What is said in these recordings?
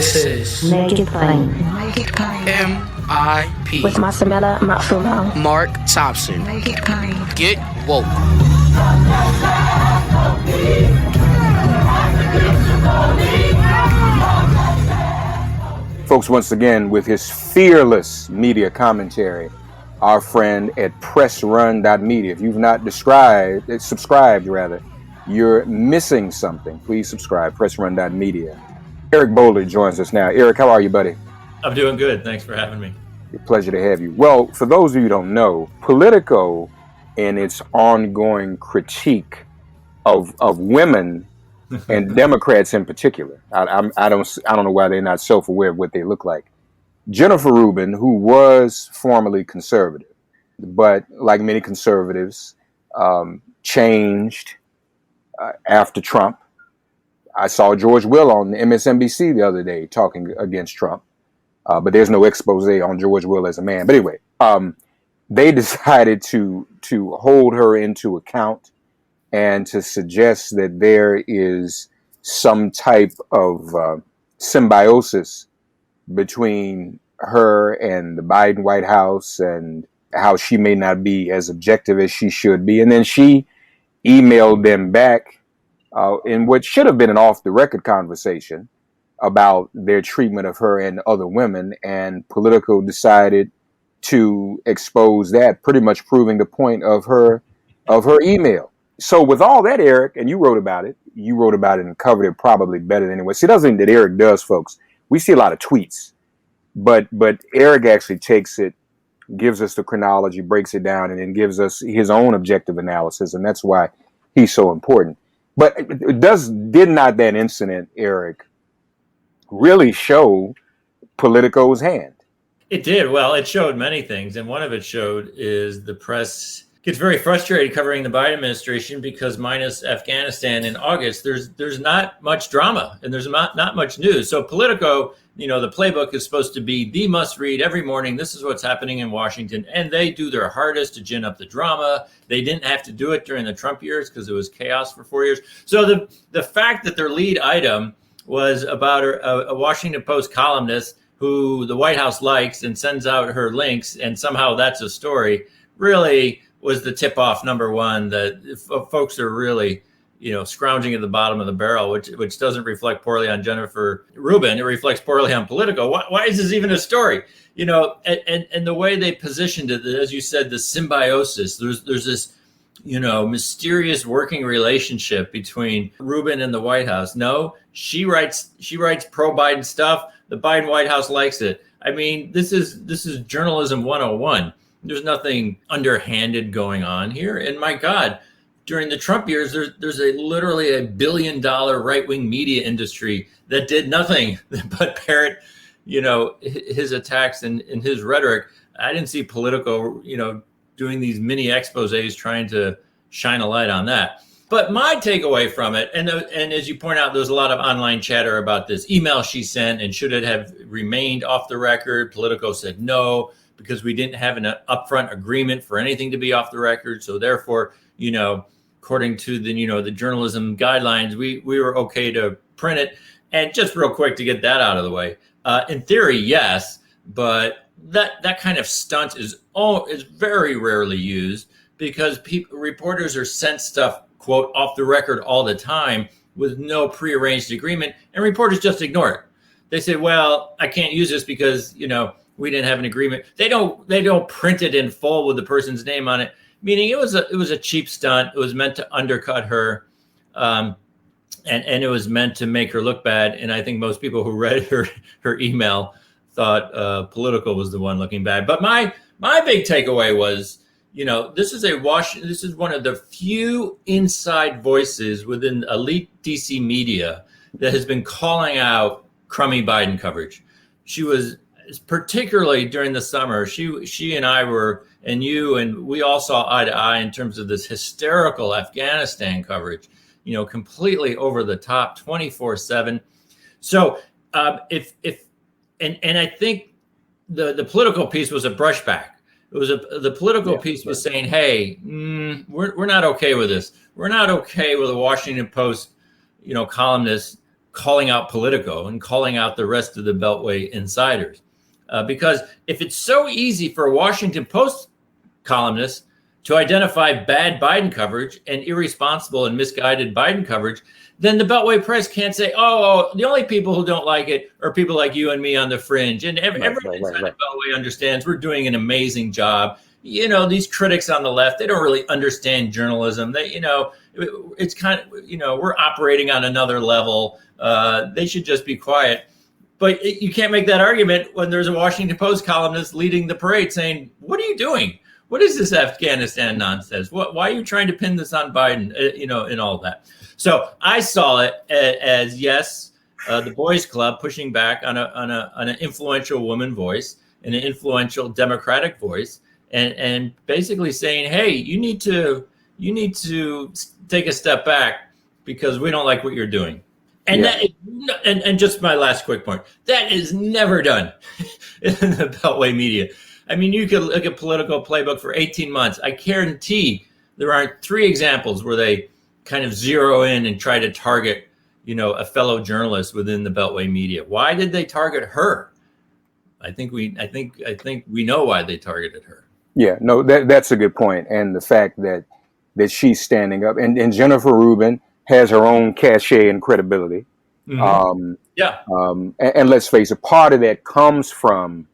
This is Make It Plain. Make It Plain. M.I.P. With Masamela Matfumo. Mark Thompson. Make It Plain. Get woke. Folks, once again, with his fearless media commentary, our friend at Pressrun.media. If you've not subscribed, you're missing something. Please subscribe, Pressrun.media. Eric Boehlert joins us now. Eric, how are you, buddy? I'm doing good. Thanks for having me. A pleasure to have you. Well, for those of you who don't know, Politico and its ongoing critique of women and Democrats in particular. I don't know why they're not self-aware of what they look like. Jennifer Rubin, who was formerly conservative, but like many conservatives, changed after Trump. I saw George Will on MSNBC the other day talking against Trump, but there's no expose on George Will as a man. But anyway, they decided to hold her into account and to suggest that there is some type of symbiosis between her and the Biden White House and how she may not be as objective as she should be. And then she emailed them back in what should have been an off-the-record conversation about their treatment of her and other women. And Politico decided to expose that, pretty much proving the point of her email. So with all that, Eric, and you wrote about it and covered it probably better than anyone. See, the other thing that Eric does, folks, we see a lot of tweets, but Eric actually takes it, gives us the chronology, breaks it down, and then gives us his own objective analysis, and that's why he's so important. But did not that incident, Eric, really show Politico's hand? It did. Well, it showed many things, and one of it showed is the press gets very frustrated covering the Biden administration because minus Afghanistan in August, there's not much drama and there's not much news. So Politico, the playbook is supposed to be the must read every morning. This is what's happening in Washington. And they do their hardest to gin up the drama. They didn't have to do it during the Trump years because it was chaos for 4 years. So the fact that their lead item was about a Washington Post columnist who the White House likes and sends out her links, and somehow that's a story, really was the tip-off number one that folks are really, scrounging at the bottom of the barrel, which doesn't reflect poorly on Jennifer Rubin. It reflects poorly on Politico. Why is this even a story? And the way they positioned it, as you said, the symbiosis. There's this, mysterious working relationship between Rubin and the White House. No, she writes pro-Biden stuff. The Biden White House likes it. I mean, this is journalism 101. There's nothing underhanded going on here. And my God, during the Trump years, there's literally $1 billion right-wing media industry that did nothing but parrot, his attacks and his rhetoric. I didn't see Politico, doing these mini exposés trying to shine a light on that. But my takeaway from it, and as you point out, there's a lot of online chatter about this email she sent and should it have remained off the record. Politico said no, because we didn't have an upfront agreement for anything to be off the record. So therefore, according to the journalism guidelines, we were okay to print it. And just real quick to get that out of the way, in theory, yes, but that kind of stunt is very rarely used because reporters are sent stuff, quote, off the record all the time with no prearranged agreement, and reporters just ignore it. They say, well, I can't use this because, we didn't have an agreement. They don't print it in full with the person's name on it, meaning it was a cheap stunt. It was meant to undercut her, and it was meant to make her look bad. And I think most people who read her email thought Politico was the one looking bad. But my big takeaway was, this is one of the few inside voices within elite DC media that has been calling out crummy Biden coverage. She was, particularly during the summer, she and I were, and you, and we all saw eye to eye in terms of this hysterical Afghanistan coverage, completely over the top, 24/7. So and I think the political piece was a brushback. The political piece was saying, hey, we're not okay with this. We're not okay with a Washington Post, columnist calling out Politico and calling out the rest of the Beltway insiders. Because if it's so easy for a Washington Post columnist to identify bad Biden coverage and irresponsible and misguided Biden coverage, then the Beltway press can't say, oh, the only people who don't like it are people like you and me on the fringe. And everyone inside the Beltway understands we're doing an amazing job. You know, these critics on the left, they don't really understand journalism. They, you know, it's kind of, you know, we're operating on another level. They should just be quiet. But you can't make that argument when there's a Washington Post columnist leading the parade saying, what are you doing? What is this Afghanistan nonsense? Why are you trying to pin this on Biden, you know, and all that? So I saw it as, yes, the boys club pushing back on an influential woman voice and an influential Democratic voice, and basically saying, hey, you need to take a step back because we don't like what you're doing. And and just my last quick point, that is never done in the Beltway media. I mean, you could look at Political Playbook for 18 months. I guarantee there aren't 3 examples where they kind of zero in and try to target, you know, a fellow journalist within the Beltway media. Why did they target her? I think we know why they targeted her. Yeah, no, that's a good point. And the fact that she's standing up, and Jennifer Rubin has her own cachet and credibility. Mm-hmm. And let's face it, part of that comes from,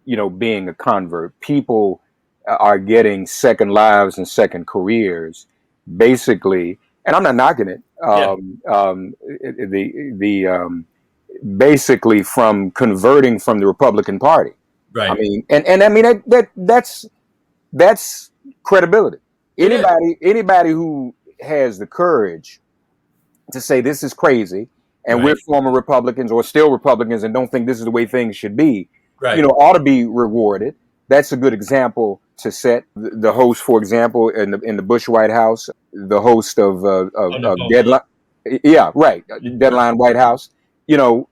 you know, being a convert. People are getting second lives and second careers, basically. And I'm not knocking it. Basically from converting from the Republican Party. Right. I mean, and I mean that's credibility. Anybody who has the courage to say this is crazy and we're former Republicans or still Republicans and don't think this is the way things should be, you know, ought to be rewarded. That's a good example to set. The host, for example, in the Bush White House, the host of Deadline, Deadline White House, you know,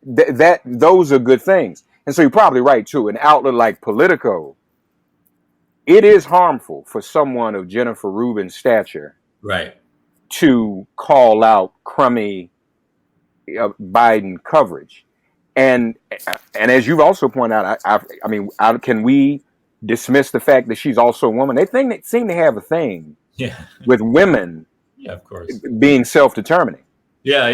those are good things. And so you're probably right too. An outlet like Politico, it is harmful for someone of Jennifer Rubin's stature, to call out crummy Biden coverage. And as you've also pointed out, I mean, can we dismiss the fact that she's also a woman? They seem to have a thing with women of course, being self-determining. Yeah.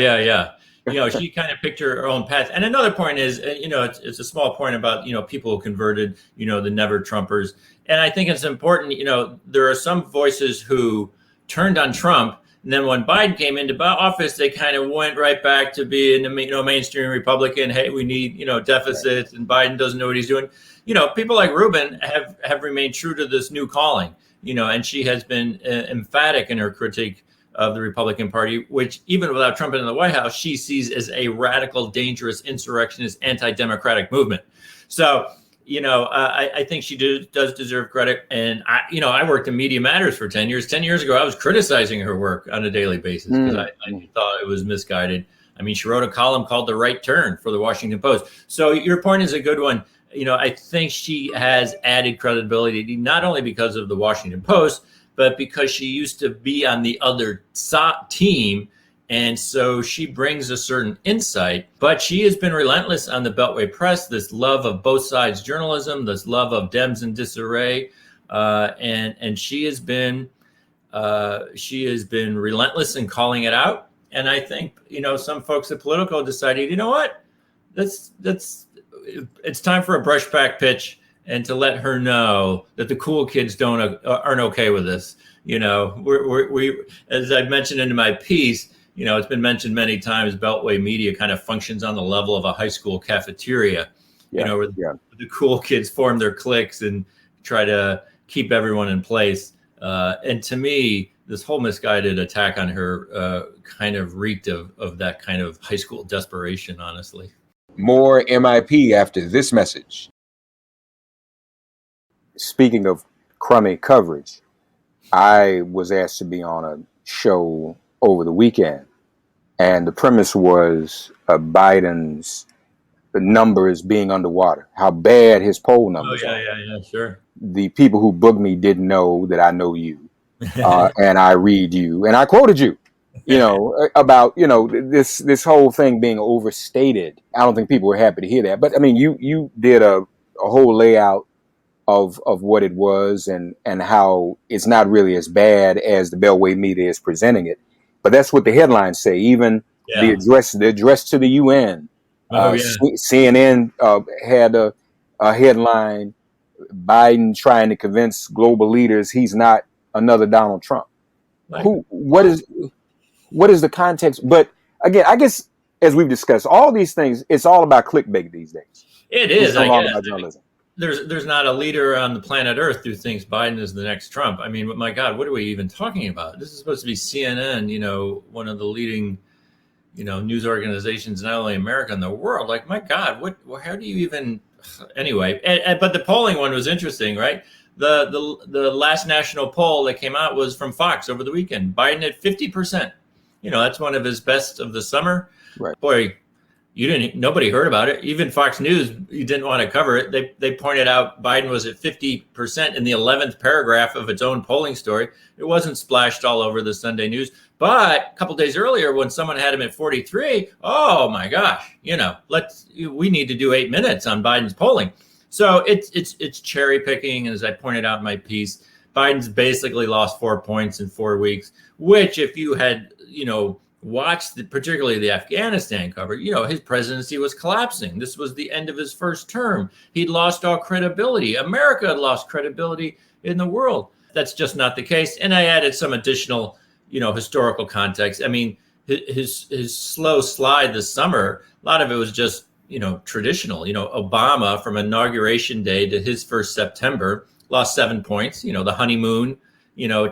You know, she kind of picked her own path. And another point is, you know, it's a small point about, you know, people who converted, you know, the never Trumpers. And I think it's important, you know, there are some voices who turned on Trump. And then when Biden came into office, they kind of went right back to being a mainstream Republican. Hey, we need, you know, deficits, and Biden doesn't know what he's doing. You know, people like Rubin have remained true to this new calling, you know, and she has been emphatic in her critique of the Republican Party, which even without Trump in the White House, she sees as a radical, dangerous, insurrectionist, anti-democratic movement. So, you know, I think she does deserve credit. And, I worked in Media Matters for 10 years. 10 years ago, I was criticizing her work on a daily basis because I thought it was misguided. I mean, she wrote a column called The Right Turn for the Washington Post. So your point is a good one. You know, I think she has added credibility, not only because of the Washington Post, but because she used to be on the other team. And so she brings a certain insight, but she has been relentless on the Beltway press, this love of both sides journalism, this love of Dems in disarray. And she has been relentless in calling it out. And I think, you know, some folks at Politico decided, you know what, it's time for a brushback pitch and to let her know that the cool kids aren't okay with this. You know, we as I mentioned in my piece, you know, it's been mentioned many times, Beltway media kind of functions on the level of a high school cafeteria, where the cool kids form their cliques and try to keep everyone in place. And to me, this whole misguided attack on her kind of reeked of that kind of high school desperation, honestly. More MIP after this message. Speaking of crummy coverage, I was asked to be on a show over the weekend, and the premise was Biden's numbers being underwater, how bad his poll numbers are. Yeah, sure. The people who booked me didn't know that I know you, and I read you, and I quoted you. about, this whole thing being overstated. I don't think people were happy to hear that. But I mean, you did a whole layout of what it was and how it's not really as bad as the Beltway media is presenting it. But that's what the headlines say. Even the address to the UN. CNN had a headline: Biden trying to convince global leaders he's not another Donald Trump. What is the context? But again, I guess as we've discussed, all these things, it's all about clickbait these days. It is, I guess. About journalism. There's not a leader on the planet Earth who thinks Biden is the next Trump. I mean, my God, what are we even talking about? This is supposed to be CNN, one of the leading, news organizations, not only in America, in the world. Like, my God, how do you even, anyway, but the polling one was interesting, right? The last national poll that came out was from Fox over the weekend. Biden at 50%. That's one of his best of the summer. Right. Boy, nobody heard about it. Even Fox News, you didn't want to cover it. They pointed out Biden was at 50% in the 11th paragraph of its own polling story. It wasn't splashed all over the Sunday news. But a couple days earlier, when someone had him at 43, oh my gosh, we need to do 8 minutes on Biden's polling. So it's cherry picking. As I pointed out in my piece, Biden's basically lost 4 points in 4 weeks, which if you had, watched particularly the Afghanistan cover, his presidency was collapsing. This was the end of his first term. He'd lost all credibility. America had lost credibility in the world. That's just not the case. And I added some additional, historical context. I mean, his slow slide this summer, a lot of it was just, traditional. Obama from inauguration day to his first September lost 7 points. The honeymoon,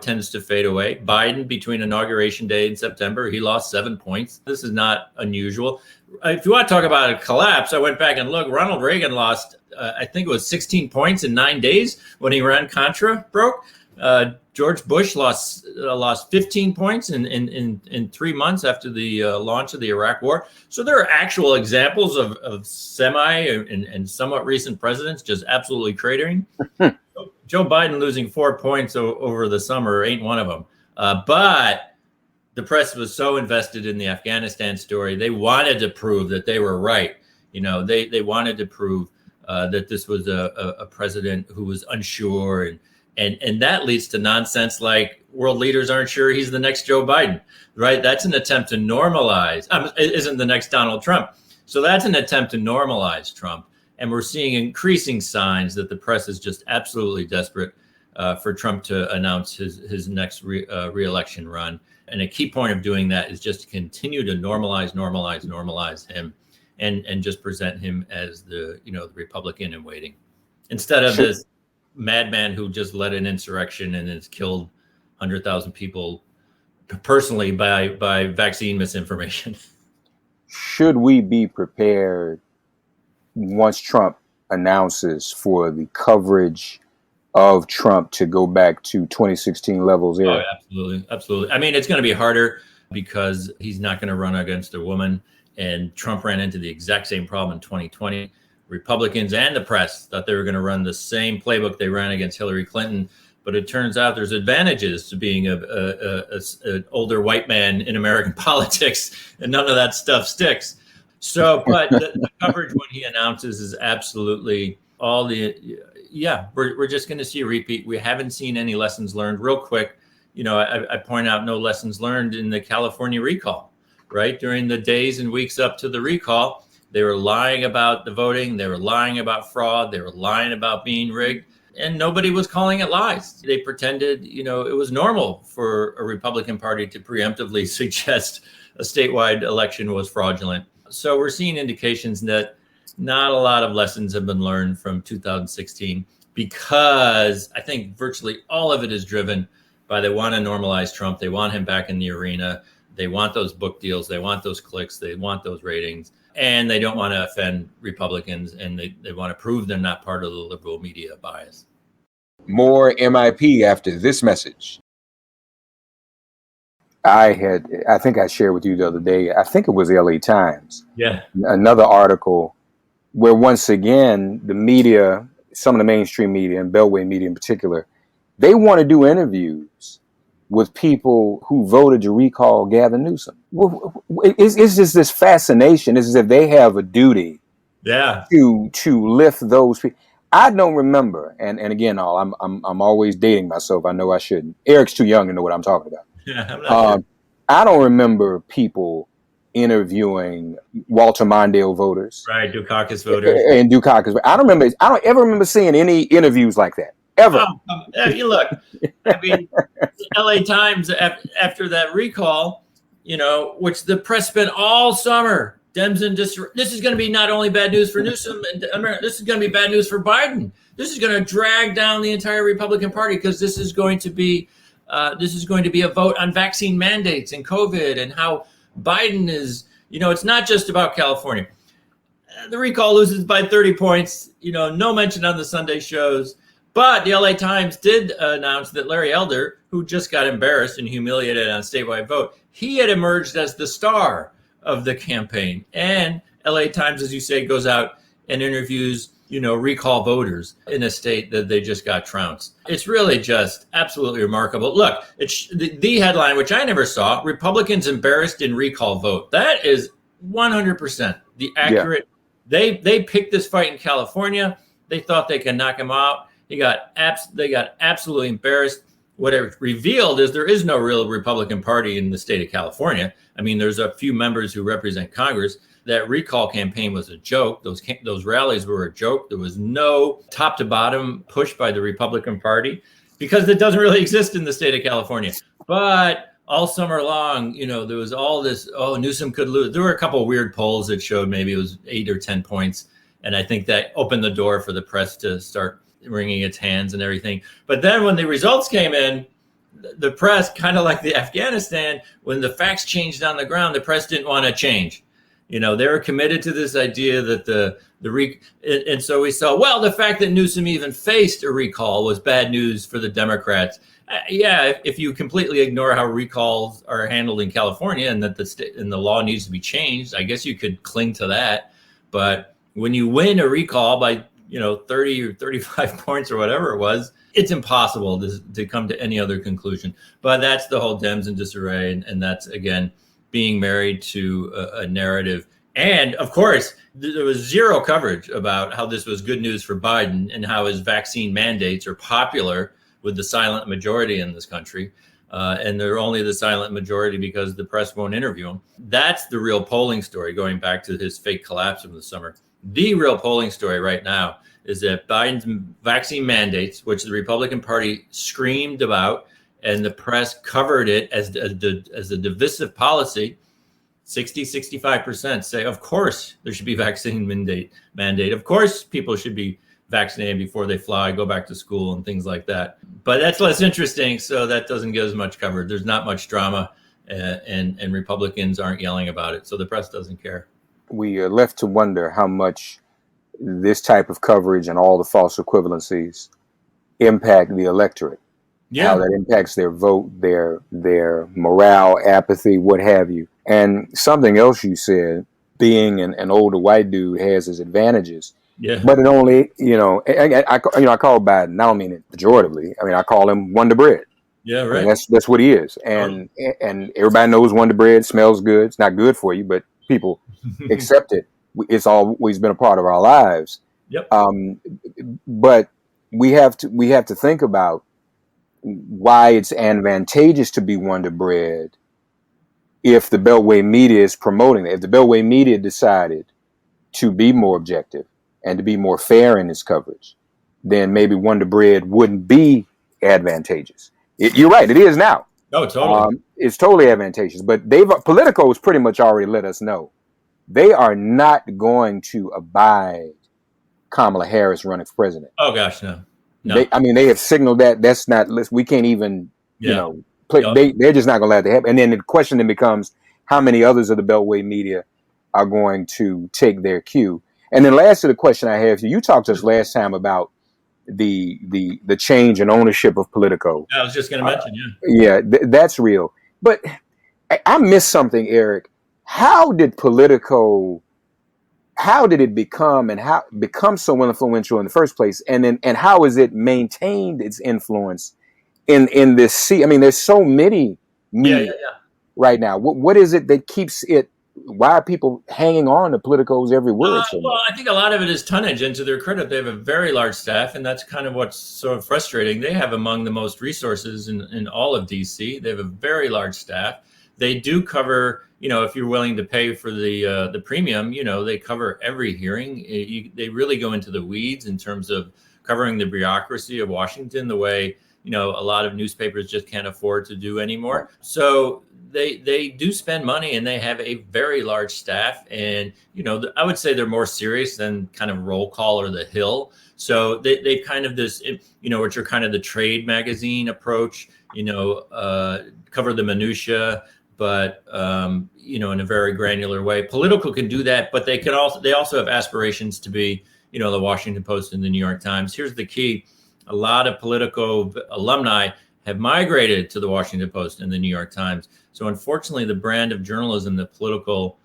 tends to fade away. Biden, between inauguration day and September, he lost 7 points. This is not unusual. If you want to talk about a collapse, I went back and looked. Ronald Reagan lost, I think it was 16 points in 9 days when Iran-Contra broke. George Bush lost 15 points in 3 months after the launch of the Iraq War. So there are actual examples of semi and somewhat recent presidents just absolutely cratering. Joe Biden losing 4 points over the summer ain't one of them. But the press was so invested in the Afghanistan story. They wanted to prove that they were right. They wanted to prove that this was a president who was unsure. And that leads to nonsense like world leaders aren't sure he's the next Joe Biden, right? That's an attempt to normalize, isn't the next Donald Trump. So that's an attempt to normalize Trump. And we're seeing increasing signs that the press is just absolutely desperate for Trump to announce his next re-election run. And a key point of doing that is just to continue to normalize him and just present him as the Republican in waiting instead of this madman who just led an insurrection and has killed 100,000 people personally by vaccine misinformation. Should we be prepared once Trump announces for the coverage of Trump to go back to 2016 levels? Oh, absolutely. I mean, it's going to be harder because he's not going to run against a woman. And Trump ran into the exact same problem in 2020. Republicans and the press thought they were going to run the same playbook they ran against Hillary Clinton. But it turns out there's advantages to being an older white man in American politics, and none of that stuff sticks. So, but the coverage when he announces is absolutely we're just going to see a repeat. We haven't seen any lessons learned. Real quick, I point out no lessons learned in the California recall, right? During the days and weeks up to the recall, they were lying about the voting. They were lying about fraud. They were lying about being rigged. And nobody was calling it lies. They pretended, it was normal for a Republican Party to preemptively suggest a statewide election was fraudulent. So we're seeing indications that not a lot of lessons have been learned from 2016 because I think virtually all of it is driven by they want to normalize Trump. They want him back in the arena. They want those book deals. They want those clicks. They want those ratings. And they don't want to offend Republicans. And they want to prove they're not part of the liberal media bias. More MIP after this message. I think I shared with you the other day, I think it was the LA Times. Yeah. Another article where once again, the media, some of the mainstream media and Beltway media in particular, they want to do interviews with people who voted to recall Gavin Newsom. It's just this fascination. It's as if they have a duty to lift those people. I don't remember, and again, I'm always dating myself. I know I shouldn't. Eric's too young to know what I'm talking about. Yeah, I'm not sure. I don't remember people interviewing Walter Mondale voters, Right, Dukakis voters, and Dukakis. I don't ever remember seeing any interviews like that ever. You look. I mean, L.A. Times after that recall, which the press spent all summer. Dems and this is going to be not only bad news for Newsom and America, this is going to be bad news for Biden. This is going to drag down the entire Republican Party because this is going to be a vote on vaccine mandates and COVID and how Biden is. It's not just about California. The recall loses by 30 points. No mention on the Sunday shows. But the LA Times did announce that Larry Elder, who just got embarrassed and humiliated on a statewide vote, he had emerged as the star of the campaign. And LA Times, as you say, goes out and interviews, recall voters in a state that they just got trounced. It's really just absolutely remarkable. Look, it's the headline, which I never saw, Republicans embarrassed in recall vote. That is 100% the accurate. Yeah. They picked this fight in California. They thought they could knock him out. They got absolutely embarrassed. What it revealed is there is no real Republican Party in the state of California. I mean, there's a few members who represent Congress. That recall campaign was a joke. Those rallies were a joke. There was no top to bottom push by the Republican Party because it doesn't really exist in the state of California. But all summer long, there was all this, Newsom could lose. There were a couple of weird polls that showed maybe it was 8 or 10 points. And I think that opened the door for the press to start wringing its hands and everything. But then when the results came in, the press, kind of like the Afghanistan, when the facts changed on the ground, the press didn't want to change. They were committed to this idea that and so we saw, the fact that Newsom even faced a recall was bad news for the Democrats. If you completely ignore how recalls are handled in California and that the state and the law needs to be changed, I guess you could cling to that. But when you win a recall by 30 or 35 points or whatever it was, it's impossible to come to any other conclusion. But that's the whole Dems in disarray. And that's, again, being married to a narrative. And, of course, there was zero coverage about how this was good news for Biden and how his vaccine mandates are popular with the silent majority in this country. And they're only the silent majority because the press won't interview him. That's the real polling story, going back to his fake collapse of the summer. The real polling story right now is that Biden's vaccine mandates, which the Republican Party screamed about, and the press covered it as a divisive policy, 65% say, of course, there should be vaccine mandate. Of course, people should be vaccinated before they fly, go back to school, and things like that. But that's less interesting, so that doesn't get as much coverage. There's not much drama, and Republicans aren't yelling about it, so the press doesn't care. We are left to wonder how much this type of coverage and all the false equivalencies impact the electorate. Yeah. How that impacts their vote, their morale, apathy, what have you. And something else you said, being an older white dude has its advantages. Yeah. But it only, I call Biden, I don't mean it pejoratively. I mean, I call him Wonder Bread. Yeah, right. I mean, that's what he is. And everybody knows Wonder Bread smells good. It's not good for you, but people accept it. It's always been a part of our lives. Yep. But we have to think about why it's advantageous to be Wonder Bread if the Beltway media is promoting it. If the Beltway media decided to be more objective and to be more fair in its coverage, then maybe Wonder Bread wouldn't be advantageous. You're right, it is now. Oh, totally. It's totally advantageous. But Politico has pretty much already let us know they are not going to abide Kamala Harris running for president. Oh gosh, no. They have signaled that that's not. We can't even, play. They're just not going to let that happen. And then the question then becomes, how many others of the Beltway media are going to take their cue? And then last to the question I have, you talked to us last time about the change in ownership of Politico. I was just going to mention, that's real. But I missed something, Eric. How did Politico? How did it become so influential in the first place? And how has it maintained its influence in this sea. I mean, there's so many media right now. What is it that keeps it? Why are people hanging on to Politico's every word? Well, I think a lot of it is tonnage. And to their credit, they have a very large staff, and that's kind of what's so frustrating. They have among the most resources in all of DC. They have a very large staff. They do cover, if you're willing to pay for the premium, they cover every hearing. They really go into the weeds in terms of covering the bureaucracy of Washington the way, a lot of newspapers just can't afford to do anymore. So they do spend money, and they have a very large staff. And, I would say they're more serious than kind of Roll Call or The Hill. So they kind of this, which are kind of the trade magazine approach, cover the minutia, but, in a very granular way. Political can do that, but they also have aspirations to be, the Washington Post and the New York Times. Here's the key. A lot of Politico alumni have migrated to the Washington Post and the New York Times. So unfortunately, the brand of journalism that Politico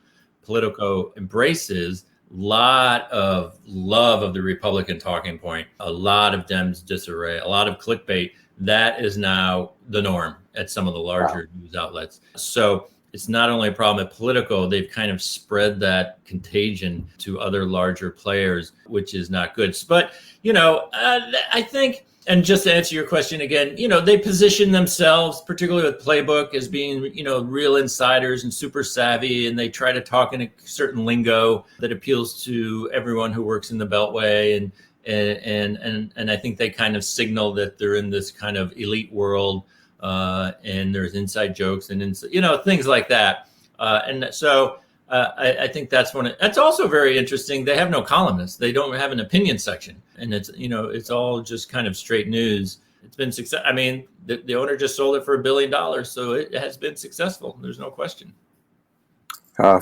embraces, lot of love of the Republican talking point, a lot of Dems disarray, a lot of clickbait, that is now the norm at some of the larger news outlets. So it's not only a problem at Politico, they've kind of spread that contagion to other larger players, which is not good. But, I think, and just to answer your question again, they position themselves, particularly with Playbook, as being, real insiders and super savvy, and they try to talk in a certain lingo that appeals to everyone who works in the Beltway. And I think they kind of signal that they're in this kind of elite world, and there's inside jokes and things like that. And so I think that's that's also very interesting. They have no columnists. They don't have an opinion section, and it's all just kind of straight news. It's been success. I mean, the owner just sold it for $1 billion, so it has been successful. There's no question,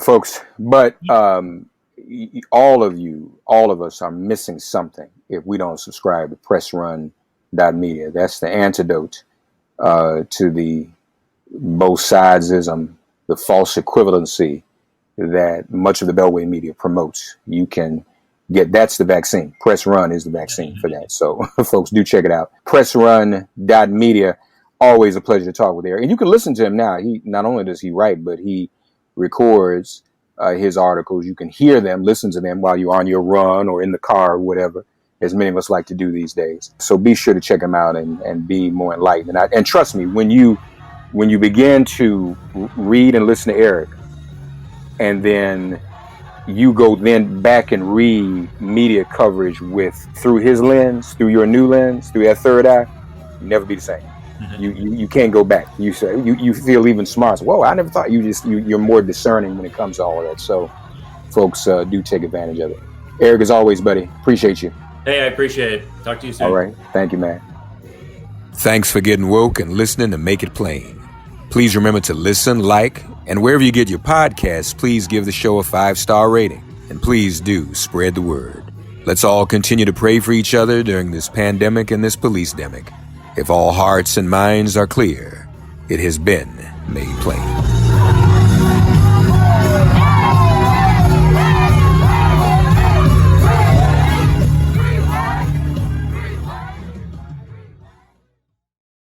folks. But all of us are missing something if we don't subscribe to Pressrun.media. That's the antidote to the both sidesism, the false equivalency that much of the Beltway media promotes. You can get, that's the vaccine. Press Run is the vaccine for that. So folks, do check it out. Pressrun.media. Always a pleasure to talk with Eric. And you can listen to him now. He not only does he write, but he records his articles. You can hear them, listen to them while you're on your run or in the car or whatever, as many of us like to do these days. So be sure to check him out and be more enlightened. And trust me, when you begin to read and listen to Eric, and then you go then back and read media coverage through his lens, through your new lens, through that third eye, you never be the same. You can't go back. You say you feel even smarter. Whoa, I never thought. You're more discerning when it comes to all of that. So folks, do take advantage of it. Eric, as always, buddy, appreciate you. Hey, I appreciate it. Talk to you soon. All right. Thank you, man. Thanks for getting woke and listening to Make It Plain. Please remember to listen, like, and wherever you get your podcasts, please give the show a 5-star rating. And please do spread the word. Let's all continue to pray for each other during this pandemic and this police-demic. If all hearts and minds are clear, it has been made plain.